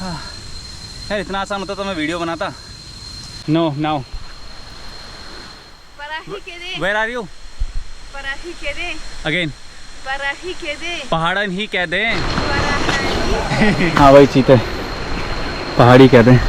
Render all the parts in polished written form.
यार इतना आसान होता तो मैं वीडियो बनाता. No, now. Where are you? Again. पहाड़न ही कह दे. हाँ भाई चीते पहाड़ी कहते हैं.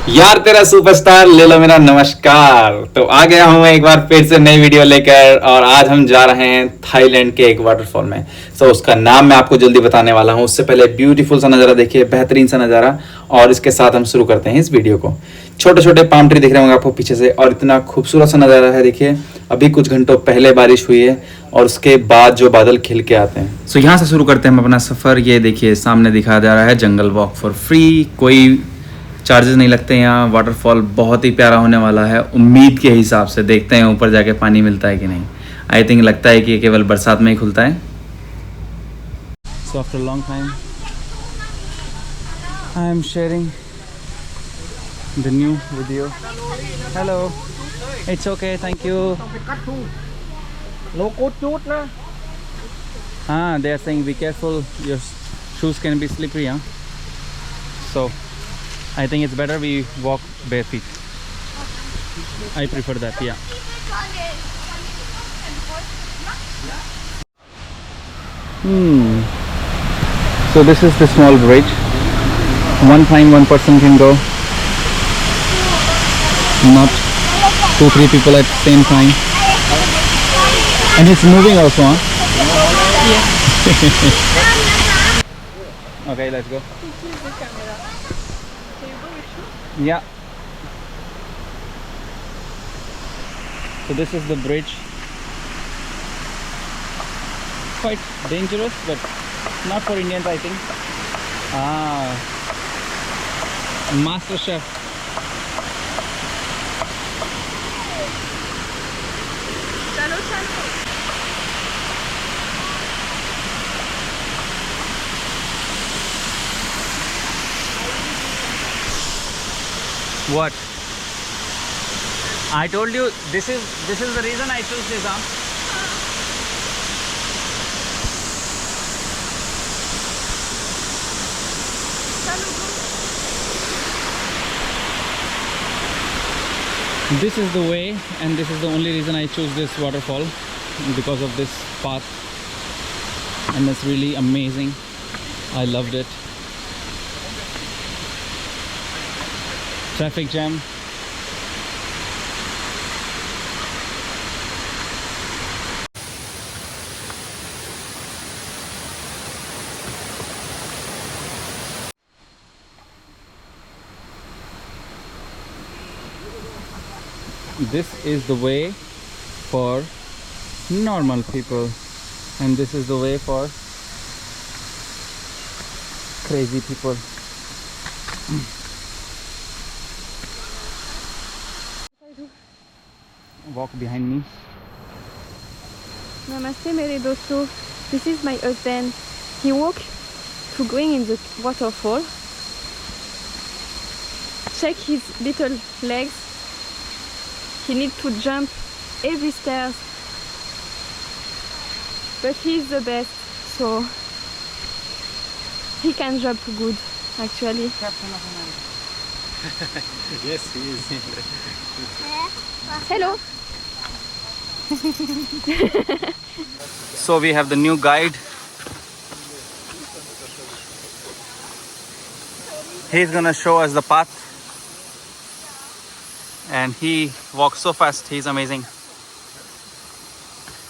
यार तेरा सुपरस्टार ले लो मेरा नमस्कार. तो आ गया हूँ एक बार फिर से नई वीडियो लेकर और आज हम जा रहे हैं थाईलैंड के एक वाटरफॉल में. सो उसका नाम मैं आपको जल्दी बताने वाला हूँ. उससे पहले ब्यूटीफुल सा नज़ारा देखिए, बेहतरीन सा नज़ारा. और इसके साथ हम शुरू करते हैं इस वीडियो को. छोटे छोटे पाम ट्री दिख रहे होंगे आपको पीछे से और इतना खूबसूरत सा नज़ारा है. देखिए अभी कुछ घंटों पहले बारिश हुई है और उसके बाद जो बादल खिल के आते हैं. सो यहाँ से शुरू करते हैं हम अपना सफ़र. ये देखिए सामने दिखाया जा रहा है जंगल वॉक फॉर फ्री. कोई चार्जेस नहीं लगते यहाँ. वाटरफॉल बहुत ही प्यारा होने वाला है उम्मीद के हिसाब से. देखते हैं ऊपर जाके पानी मिलता है कि नहीं. आई थिंक लगता है कि ये केवल बरसात में ही खुलता है. So after long time I am sharing the new video. Hello it's okay thank you. हाँ they are saying be careful your shoes can be slippery. हाँ so I think it's better we walk bare feet. I prefer that, yeah. So this is the small bridge. One time one person can go. Not 2-3 people at the same time. And it's moving also, huh? Yeah. Okay, let's go. Yeah. So this is the bridge. Quite dangerous, but not for Indians, I think. Master chef. Chalo, chalo. What? I told you this is the reason I chose this arm. This is the way and this is the only reason I chose this waterfall, because of this path, and it's really amazing. I loved it. Traffic jam. This is the way for normal people and this is the way for crazy people. Walk behind me. Namaste mere dosto. This is my husband. He walked to going in the waterfall. Check his little legs. He needs to jump every stairs. But he's the best, so he can jump good actually. Yes, he is. Hello. So we have the new guide. He's gonna show us the path and he walks so fast. He's amazing.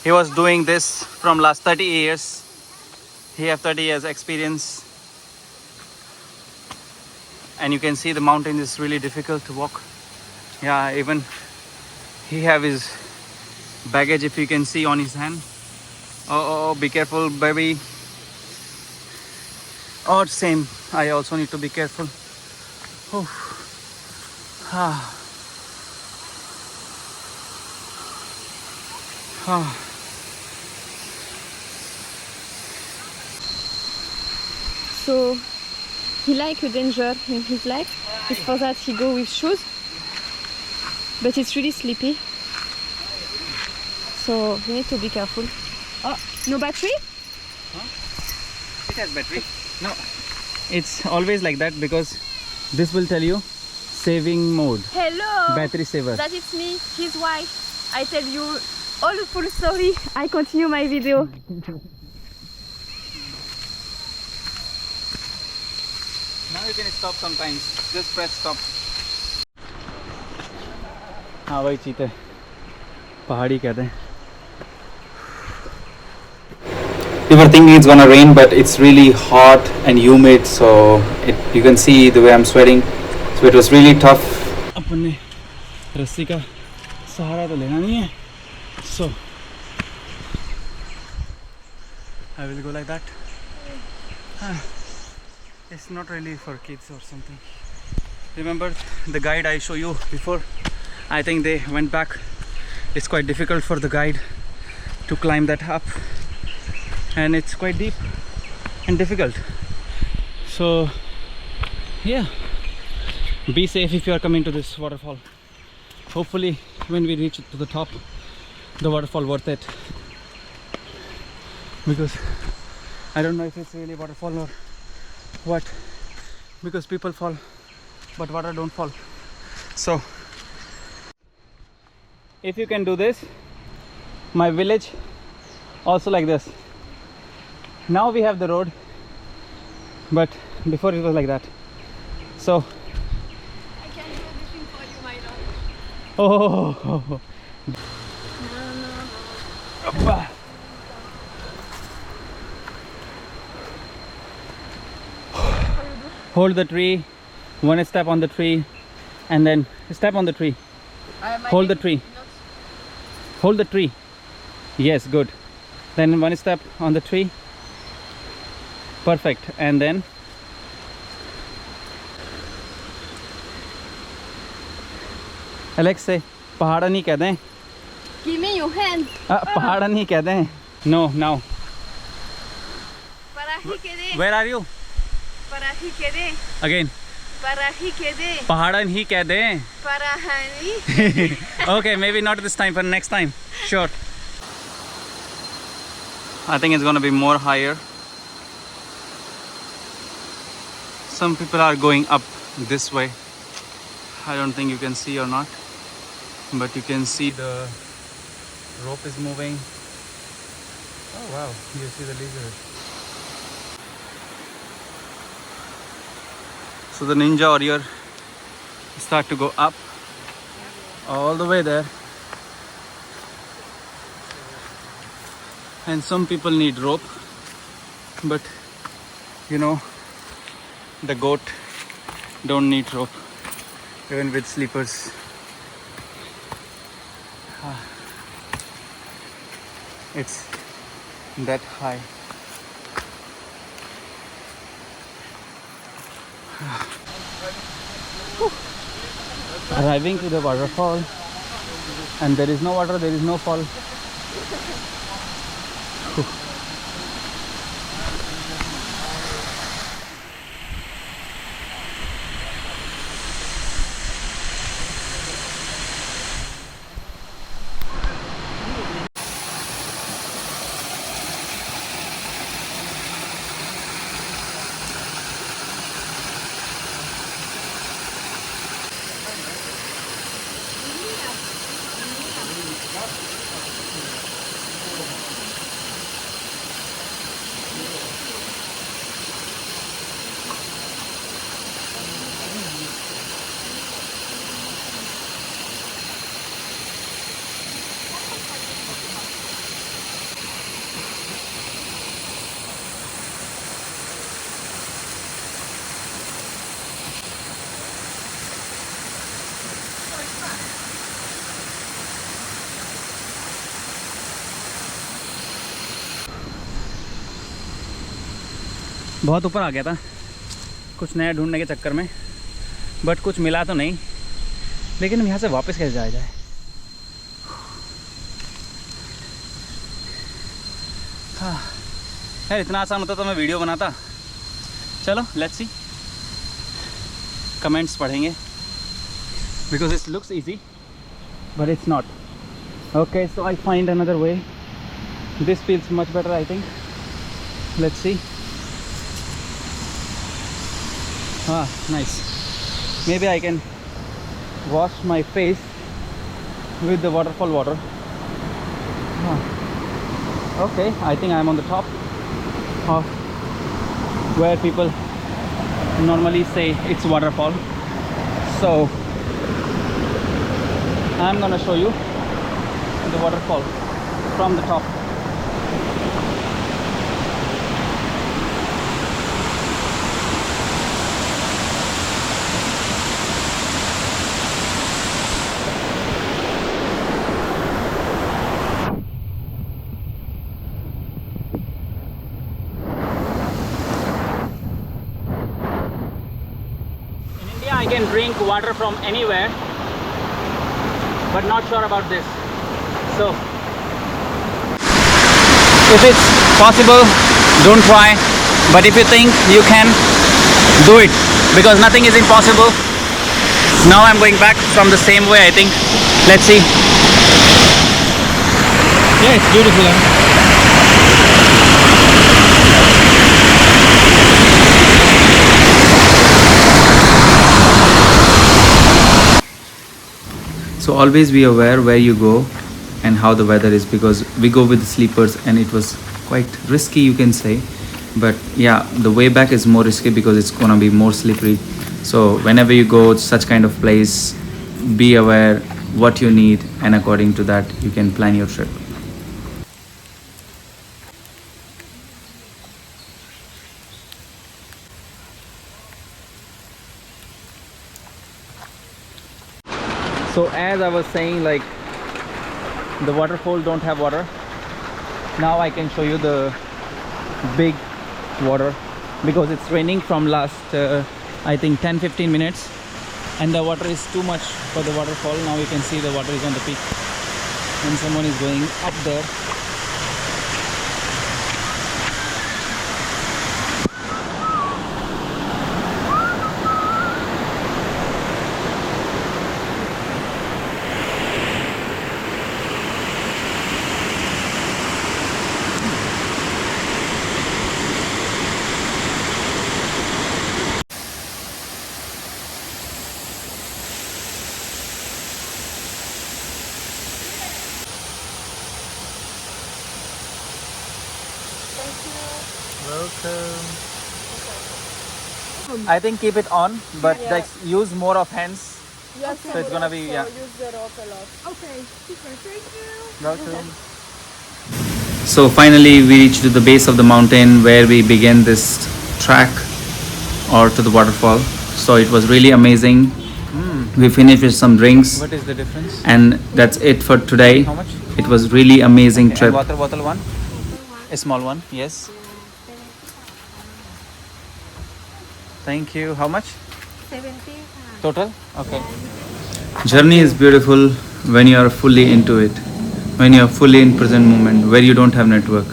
He was doing this from last 30 years. He have 30 years experience and you can see the mountain is really difficult to walk. Yeah, even he have his baggage, if you can see, on his hand. Oh, be careful, baby. Oh, same. I also need to be careful. Oh. So he like a danger in his life. It's for that he go with shoes. But it's really sleepy. So you need to be careful. Oh, no battery? Huh? It has battery. No. It's always like that because this will tell you saving mode, Hello! battery saver. That is me, his wife. I tell you all the full story. I continue my video. Now you can stop sometimes. Just press stop. हाँ वही चीते पहाड़ी कहते हैं. We were thinking it's gonna rain, but it's really hot and humid, so you can see the way I'm sweating. So it was really tough. अपने रस्सी का सहारा तो लेना नहीं है. So I will go like that. It's not really for kids or something. Remember the guide I show you before? I think they went back. It's quite difficult for the guide to climb that up, and it's quite deep and difficult. So yeah, be safe if you are coming to this waterfall. Hopefully when we reach to the top, the waterfall worth it, because I don't know if it's really waterfall or what, because people fall but water don't fall. So if you can do this, my village also like this. Now we have the road, but before it was like that. So I can do everything for you, my love. oh, hold the tree, one step on the tree, and then step on the tree. Hold the tree. Hold the tree. Yes, good. Then one step on the tree. Perfect. And then Alex say पहाड़ा नहीं कहते हैं. Give me your hand. पहाड़ा नहीं कहते हैं. No, now. Para he quede. Where are you? Para he quede. Again. Para he quede. पहाड़ा नहीं कहते हैं. Para he. Okay, maybe not this time, but next time. Sure. I think it's gonna be more higher. Some people are going up this way. I don't think you can see or not, but you can see the rope is moving. Oh wow, you see the lizard. So the ninja warrior start to go up all the way there, and some people need rope, but you know, the goat don't need rope even with slippers. It's that high. Arriving to the waterfall, and there is no water, there is no fall. बहुत ऊपर आ गया था कुछ नया ढूंढने के चक्कर में, बट कुछ मिला तो नहीं, लेकिन हम यहाँ से वापस कैसे जाया जाए. हाँ यार, इतना आसान होता तो मैं वीडियो बनाता. चलो लेट्स सी, कमेंट्स पढ़ेंगे, because it looks easy but it's not. Okay, so I find another way. This feels much better I think. Let's see. Ah, nice. Maybe I can wash my face with the waterfall water. Ah. Okay, I think I'm on the top of where people normally say it's waterfall. So I'm gonna show you the waterfall from the top. In India, I can drink water from anywhere, but not sure about this. So if it's possible, don't try, but if you think you can, do it, because nothing is impossible. Now I'm going back from the same way, I think. Let's see. Yeah, it's beautiful, huh? So always be aware where you go and how the weather is, because we go with the sleepers and it was quite risky, you can say. But yeah, the way back is more risky because it's gonna be more slippery. So whenever you go to such kind of place, be aware what you need, and according to that you can plan your trip. So as I was saying, like, the waterfall don't have water. Now I can show you the big water, because it's raining from last I think 10-15 minutes, and the water is too much for the waterfall. Now you can see the water is on the peak and someone is going up there. Welcome. I think keep it on, but Yeah. like use more of hands. Yes, So it's gonna be, yeah. use the rope a lot. Okay, super. Thank you. Welcome. So finally we reached to the base of the mountain where we began this track or to the waterfall. So it was really amazing. We finished with some drinks, What is the difference? and that's it for today. How much? It was really amazing And trip. water bottle one? A small one, yes. Thank you. How much 70. total? Okay. Journey is beautiful when you are fully into it, when you are fully in present moment, where you don't have network.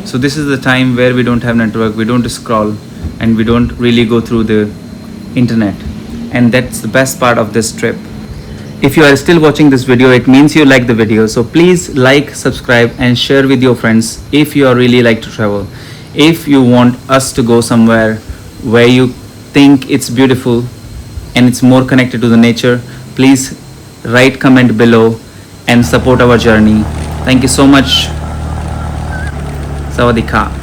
So this is the time where we don't have network, we don't scroll, and we don't really go through the internet. And that's the best part of this trip. If you are still watching this video, it means you like the video. So please like, subscribe, and share with your friends if you are really like to travel. If you want us to go somewhere where you think it's beautiful and it's more connected to the nature, please write comment below and support our journey. Thank you so much. Sawadee ka.